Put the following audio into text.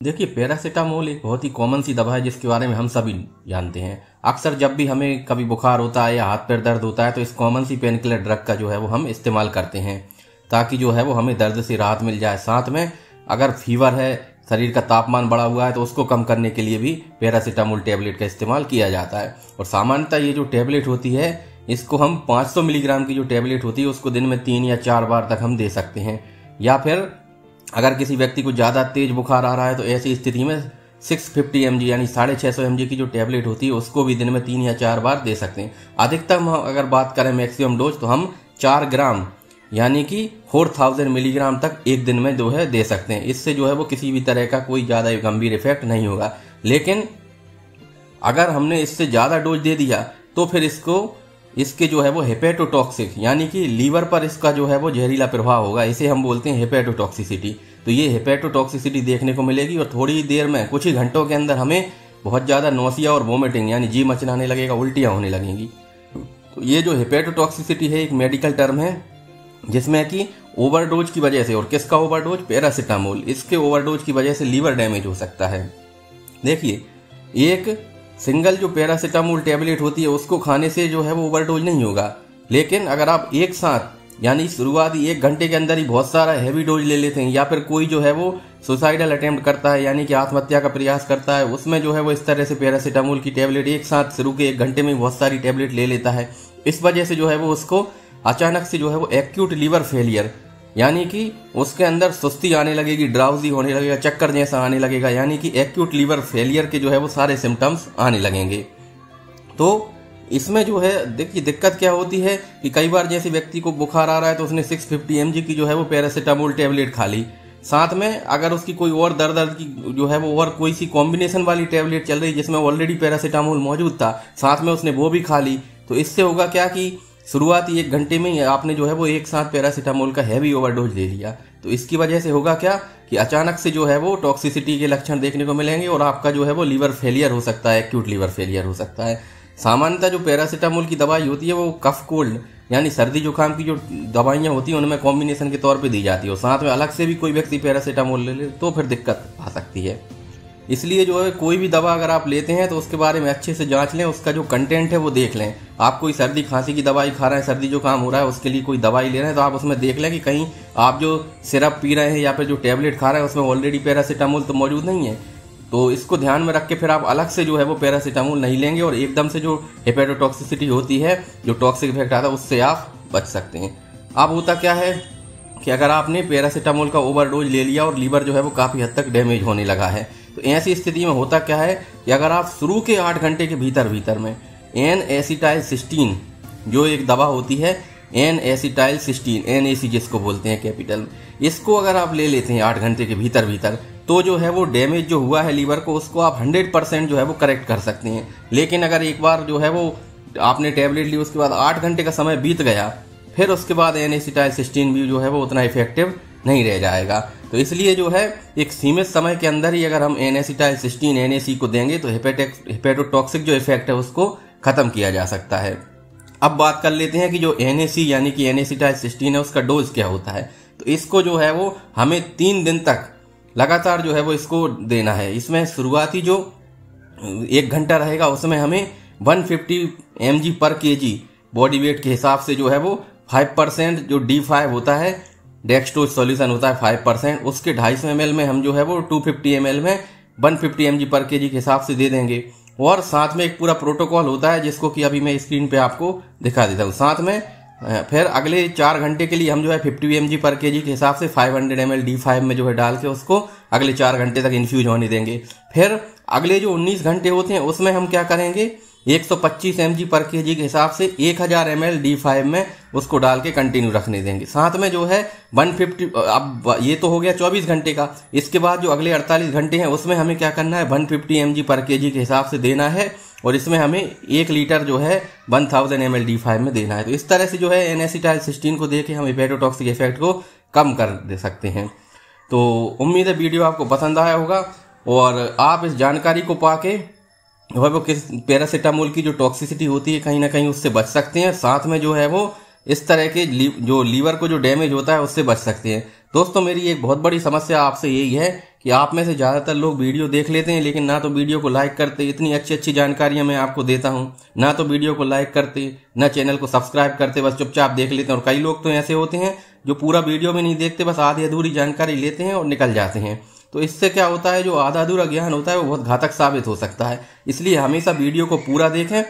देखिए, पैरासिटामोल एक बहुत ही कॉमन सी दवा है जिसके बारे में हम सभी जानते हैं। अक्सर जब भी हमें कभी बुखार होता है या हाथ पैर दर्द होता है तो इस कॉमन सी पेन किलर ड्रग का जो है वो हम इस्तेमाल करते हैं ताकि जो है वो हमें दर्द से राहत मिल जाए। साथ में अगर फीवर है, शरीर का तापमान बढ़ा हुआ है तो उसको कम करने के लिए भी पैरासिटामोल टैबलेट का इस्तेमाल किया जाता है। और सामान्यतः ये जो टैबलेट होती है इसको हम 500 मिलीग्राम की जो टैबलेट होती है उसको दिन में 3 या 4 बार तक हम दे सकते हैं। या फिर अगर किसी व्यक्ति को ज़्यादा तेज बुखार आ रहा है तो ऐसी स्थिति में 650 mg यानी 650 mg की जो टैबलेट होती है उसको भी दिन में 3 या 4 बार दे सकते हैं। अधिकतम अगर बात करें मैक्सिमम डोज तो हम 4 ग्राम यानी कि 4000 मिलीग्राम तक एक दिन में जो है दे सकते हैं। इससे जो है वो किसी भी तरह का कोई ज़्यादा गंभीर इफेक्ट नहीं होगा। लेकिन अगर हमने इससे ज़्यादा डोज दे दिया तो फिर इसके जो है वो हेपेटोटॉक्सिक यानी कि लीवर पर इसका जो है वो जहरीला प्रभाव होगा। इसे हम बोलते हैं हेपेटोटॉक्सिसिटी। तो ये हेपेटोटॉक्सिसिटी देखने को मिलेगी और थोड़ी देर में कुछ ही घंटों के अंदर हमें बहुत ज़्यादा नौसिया और वोमिटिंग यानी जी मचलाने लगेगा, उल्टियाँ होने लगेंगी। तो ये जो हेपेटोटॉक्सिसिटी है एक मेडिकल टर्म है जिसमें कि ओवरडोज की वजह से, और किसका ओवरडोज? पैरासिटामोल, इसके ओवरडोज की वजह से लीवर डैमेज हो सकता है। देखिए, एक सिंगल जो पैरासिटामोल टैबलेट होती है उसको खाने से जो है वो ओवरडोज नहीं होगा। लेकिन अगर आप एक साथ यानी शुरुआती 1 घंटे के अंदर ही बहुत सारा हैवी डोज ले लेते हैं या फिर कोई जो है वो सुसाइडल अटेम्प्ट करता है यानी कि आत्महत्या का प्रयास करता है, उसमें जो है वो इस तरह से पैरासिटामोल की टैबलेट एक साथ शुरू के 1 घंटे में बहुत सारी टैबलेट ले लेता है। इस वजह से जो है वो उसको अचानक से जो है वो एक्यूट लीवर फेलियर यानी कि उसके अंदर सुस्ती आने लगेगी, ड्राउजी होने लगेगा, चक्कर जैसा आने लगेगा, यानी कि एक्यूट लीवर फेलियर के जो है वो सारे सिम्टम्स आने लगेंगे। तो इसमें जो है देखिए दिक्कत क्या होती है कि कई बार जैसे व्यक्ति को बुखार आ रहा है तो उसने 650 mg की जो है वो पैरासिटामोल टैबलेट खा ली, साथ में अगर उसकी कोई और दर्द की जो है वो और कोई सी कॉम्बिनेशन वाली टैबलेट चल रही जिसमें ऑलरेडी पैरासिटामोल मौजूद था, साथ में उसने वो भी खा ली, तो इससे होगा क्या कि शुरुआती 1 घंटे में ही आपने जो है वो एक साथ पैरासिटामोल का हैवी ओवरडोज ले लिया। तो इसकी वजह से होगा क्या कि अचानक से जो है वो टॉक्सिसिटी के लक्षण देखने को मिलेंगे और आपका जो है वो लीवर फेलियर हो सकता है, एक्यूट लीवर फेलियर हो सकता है। सामान्यतः जो पैरासिटामोल की दवाई होती है वो कफ कोल्ड यानी सर्दी जुकाम की जो दवाइयाँ होती हैं उनमें कॉम्बिनेशन के तौर पर दी जाती है और साथ में अलग से भी कोई व्यक्ति पैरासिटामोल ले ले तो फिर दिक्कत आ सकती है। इसलिए जो है कोई भी दवा अगर आप लेते हैं तो उसके बारे में अच्छे से जांच लें, उसका जो कंटेंट है वो देख लें। आप कोई सर्दी खांसी की दवाई खा रहे हैं, सर्दी जुकाम हो रहा है, उसके लिए कोई दवाई ले रहे हैं तो आप उसमें देख लें कि कहीं आप जो सिरप पी रहे हैं या फिर जो टैबलेट खा रहे हैं उसमें ऑलरेडी पैरासिटामोल तो मौजूद नहीं है। तो इसको ध्यान में रख के फिर आप अलग से जो है वो पैरासिटामोल नहीं लेंगे और एकदम से जो हेपेटोटॉक्सिसिटी होती है, जो टॉक्सिक इफेक्ट आता है, उससे आप बच सकते हैं। अब होता क्या है कि अगर आपने पैरासिटामोल का ओवरडोज ले लिया और लीवर जो है वो काफ़ी हद तक डैमेज होने लगा है, तो ऐसी स्थिति में होता क्या है कि अगर आप शुरू के 8 घंटे के भीतर में N-एसिटाइलसिस्टीन जो एक दवा होती है, N-एसिटाइलसिस्टीन NAC जिसको बोलते हैं कैपिटल में, इसको अगर आप ले लेते हैं 8 घंटे के भीतर तो जो है वो डैमेज जो हुआ है लीवर को उसको आप 100% जो है वो करेक्ट कर सकते हैं। लेकिन अगर एक बार जो है वो आपने टैबलेट ली उसके बाद 8 घंटे का समय बीत गया फिर उसके बाद N-एसिटाइलसिस्टीन भी जो है वो उतना इफेक्टिव नहीं रह जाएगा। तो इसलिए जो है एक सीमित समय के अंदर ही अगर हम N-एसिटाइलसिस्टीन NAC को देंगे तो हेपेटोटॉक्सिक जो इफेक्ट है उसको खत्म किया जा सकता है। अब बात कर लेते हैं कि जो NAC यानी कि N-एसिटाइलसिस्टीन है उसका डोज क्या होता है। तो इसको जो है वो हमें 3 दिन तक लगातार जो है वो इसको देना है। इसमें शुरुआती जो 1 घंटा रहेगा उसमें हमें 150 mg पर kg बॉडी वेट के हिसाब से जो है वो 5% जो D5 होता है, डेक्सट्रोज सॉल्यूशन होता है 5%, उसके 250 ml में हम जो है वो 250 ml में 150 mg पर kg के हिसाब से दे देंगे। और साथ में एक पूरा प्रोटोकॉल होता है जिसको कि अभी मैं स्क्रीन पे आपको दिखा देता हूँ। साथ में फिर अगले 4 घंटे के लिए हम जो है 50 mg पर kg के हिसाब से 500 ml D5 में जो है डाल के उसको अगले 4 घंटे तक इन्फ्यूज होने देंगे। फिर अगले जो 19 घंटे होते हैं उसमें हम क्या करेंगे, 125 mg पर kg के हिसाब से 1000 ml D5 में उसको डाल के कंटिन्यू रखने देंगे। साथ में जो है 150, अब ये तो हो गया 24 घंटे का। इसके बाद जो अगले 48 घंटे हैं उसमें हमें क्या करना है, 150 mg पर kg के हिसाब से देना है और इसमें हमें 1 लीटर जो है 1000 ml D5 में देना है। तो इस तरह से जो है N-एसिटाइलसिस्टीन को देके हम हेपेटोटॉक्सिक इफेक्ट को कम कर दे सकते हैं। तो उम्मीद है वीडियो आपको पसंद आया होगा और आप इस जानकारी को पाके वो किस पैरासिटामोल की जो टॉक्सिसिटी होती है कहीं ना कहीं उससे बच सकते हैं। साथ में जो है वो इस तरह के जो लीवर को जो डैमेज होता है उससे बच सकते हैं। दोस्तों, मेरी एक बहुत बड़ी समस्या आपसे यही है कि कि आप में से ज़्यादातर लोग वीडियो देख लेते हैं लेकिन ना तो वीडियो को लाइक करते। इतनी अच्छी अच्छी जानकारियां मैं आपको देता हूं, ना तो वीडियो को लाइक करते, ना चैनल को सब्सक्राइब करते, बस चुपचाप देख लेते हैं। और कई लोग तो ऐसे होते हैं जो पूरा वीडियो भी नहीं देखते, बस आधी अधूरी जानकारी लेते हैं और निकल जाते हैं। तो इससे क्या होता है, जो आधा अधूरा ज्ञान होता है वो बहुत घातक साबित हो सकता है। इसलिए हमेशा वीडियो को पूरा देखें